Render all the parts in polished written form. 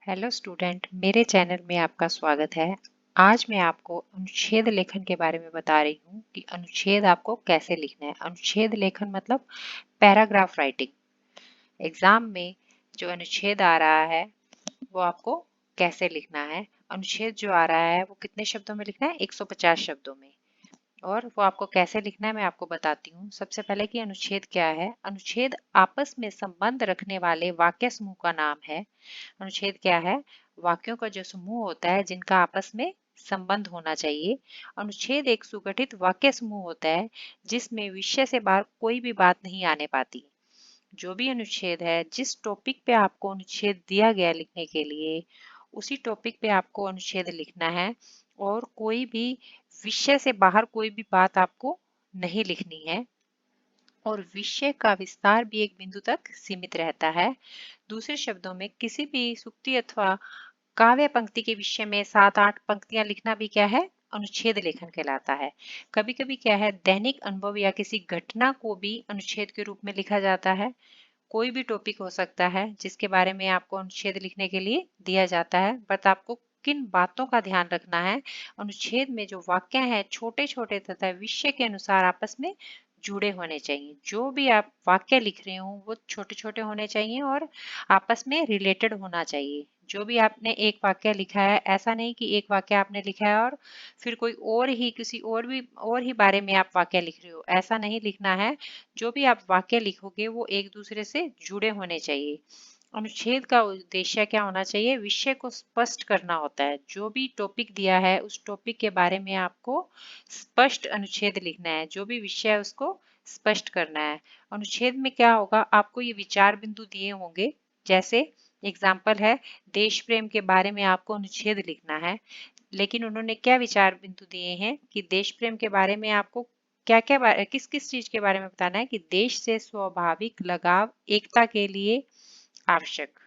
Hello student, मेरे channel में आपका स्वागत है। आज मैं आपको अनुच्छेद लेखन के बारे में बता रही हूँ कि अनुच्छेद आपको कैसे लिखना है। अनुच्छेद लेखन मतलब पैराग्राफ राइटिंग। एग्जाम में जो अनुच्छेद आ रहा है वो आपको कैसे लिखना है। अनुच्छेद जो आ रहा है वो कितने शब्दों में लिखना है? 150 शब्दों में। और वो आपको कैसे लिखना है मैं आपको बताती हूँ। सबसे पहले कि अनुच्छेद क्या है। अनुच्छेद आपस में संबंध रखने वाले वाक्य समूह का नाम है। अनुच्छेद क्या है? वाक्यों का जो समूह होता है जिनका आपस में संबंध होना चाहिए। अनुच्छेद एक सुगठित वाक्य समूह होता है जिसमें विषय से बाहर कोई भी बात नहीं आने पाती। जो भी अनुच्छेद है, जिस टॉपिक पे आपको अनुच्छेद दिया गया लिखने के लिए, उसी टॉपिक पे आपको अनुच्छेद लिखना है। और कोई भी विषय से बाहर कोई भी बात आपको नहीं लिखनी है। और विषय का विस्तार भी एक बिंदु तक सीमित रहता है। दूसरे शब्दों में किसी भी सूक्ति अथवा काव्य पंक्ति के विषय में 7-8 पंक्तियां लिखना भी क्या है? अनुच्छेद लेखन कहलाता है। कभी कभी क्या है, दैनिक अनुभव या किसी घटना को भी अनुच्छेद के रूप में लिखा जाता है। कोई भी टॉपिक हो सकता है जिसके बारे में आपको अनुच्छेद लिखने के लिए दिया जाता है, बट आपको किन बातों का ध्यान रखना है। अनुच्छेद में जो वाक्य हैं छोटे छोटे तथा विषय के अनुसार आपस में जुड़े होने चाहिए। जो भी आप वाक्य लिख रहे हो वो छोटे छोटे होने चाहिए और आपस में रिलेटेड होना चाहिए। जो भी आपने एक वाक्य लिखा है, ऐसा नहीं कि एक वाक्य आपने लिखा है और फिर कोई और ही किसी और ही बारे में आप वाक्य लिख रहे हो, ऐसा नहीं लिखना है। जो भी आप वाक्य लिखोगे वो एक दूसरे से जुड़े होने चाहिए। अनुच्छेद का उद्देश्य क्या होना चाहिए? विषय को स्पष्ट करना होता है। जो भी टॉपिक दिया है उस टॉपिक के बारे में आपको स्पष्ट अनुच्छेद लिखना है। जो भी विषय है उसको स्पष्ट करना है। अनुच्छेद में क्या होगा, आपको ये विचार बिंदु दिए होंगे। जैसे एग्जाम्पल है, देश प्रेम के बारे में आपको अनुच्छेद लिखना है। लेकिन उन्होंने क्या विचार बिंदु दिए हैं कि देश प्रेम के बारे में आपको क्या क्या किस किस चीज के बारे में बताना है कि देश से स्वाभाविक लगाव एकता के लिए आवश्यक,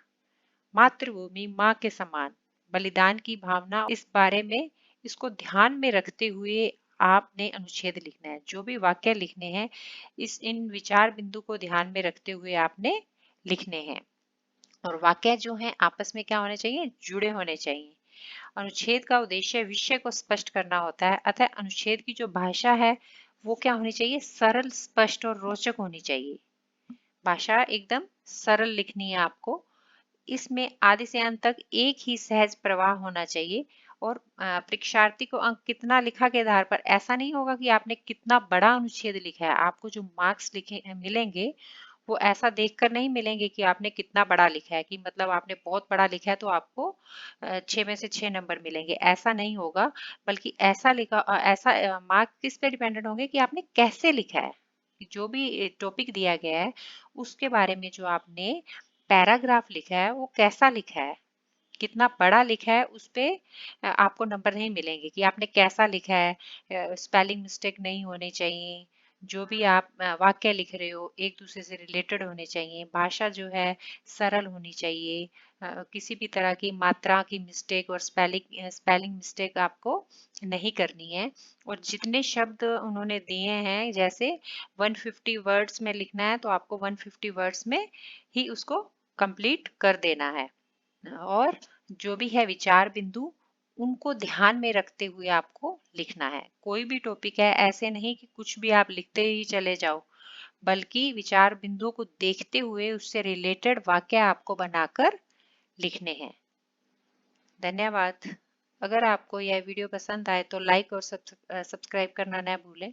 मातृभूमि माँ के समान, बलिदान की भावना, इस बारे में इसको ध्यान में रखते हुए आपने अनुच्छेद लिखना है। जो भी वाक्य लिखने हैं इस इन विचार बिंदु को ध्यान में रखते हुए आपने लिखने हैं। और वाक्य जो हैं आपस में क्या होने चाहिए? जुड़े होने चाहिए। अनुच्छेद का उद्देश्य विषय को स्पष्ट करना होता है, अतः अनुच्छेद की जो भाषा है वो क्या होनी चाहिए? सरल, स्पष्ट और रोचक होनी चाहिए। भाषा एकदम सरल लिखनी है आपको। इसमें आदि से अंत तक एक ही सहज प्रवाह होना चाहिए। और परीक्षार्थी को अंक कितना लिखा के आधार पर ऐसा नहीं होगा कि आपने कितना बड़ा अनुच्छेद लिखा है। आपको जो मार्क्स लिखे मिलेंगे वो ऐसा देखकर नहीं मिलेंगे कि आपने कितना बड़ा लिखा है, कि मतलब आपने बहुत बड़ा लिखा है तो आपको 6 में से 6 नंबर मिलेंगे, ऐसा नहीं होगा। बल्कि ऐसा ऐसा मार्क किस पे डिपेंडेंट होंगे कि आपने कैसे लिखा है। कि जो भी टॉपिक दिया गया है उसके बारे में जो आपने पैराग्राफ लिखा है वो कैसा लिखा है, कितना बड़ा लिखा है, उस पे आपको नंबर नहीं मिलेंगे कि आपने कैसा लिखा है। स्पेलिंग मिस्टेक नहीं होनी चाहिए। जो भी आप वाक्य लिख रहे हो एक दूसरे से रिलेटेड होने चाहिए। भाषा जो है सरल होनी चाहिए। किसी भी तरह की मात्रा की मिस्टेक और स्पेलिंग मिस्टेक आपको नहीं करनी है। और जितने शब्द उन्होंने दिए हैं, जैसे 150 वर्ड्स में लिखना है तो आपको 150 वर्ड्स में ही उसको कंप्लीट कर देना है। और जो भी है विचार बिंदु, उनको ध्यान में रखते हुए आपको लिखना है। कोई भी टॉपिक है, ऐसे नहीं कि कुछ भी आप लिखते ही चले जाओ, बल्कि विचार बिंदुओं को देखते हुए उससे रिलेटेड वाक्य आपको बनाकर लिखने हैं। धन्यवाद। अगर आपको यह वीडियो पसंद आए तो लाइक और सब्सक्राइब करना न भूलें।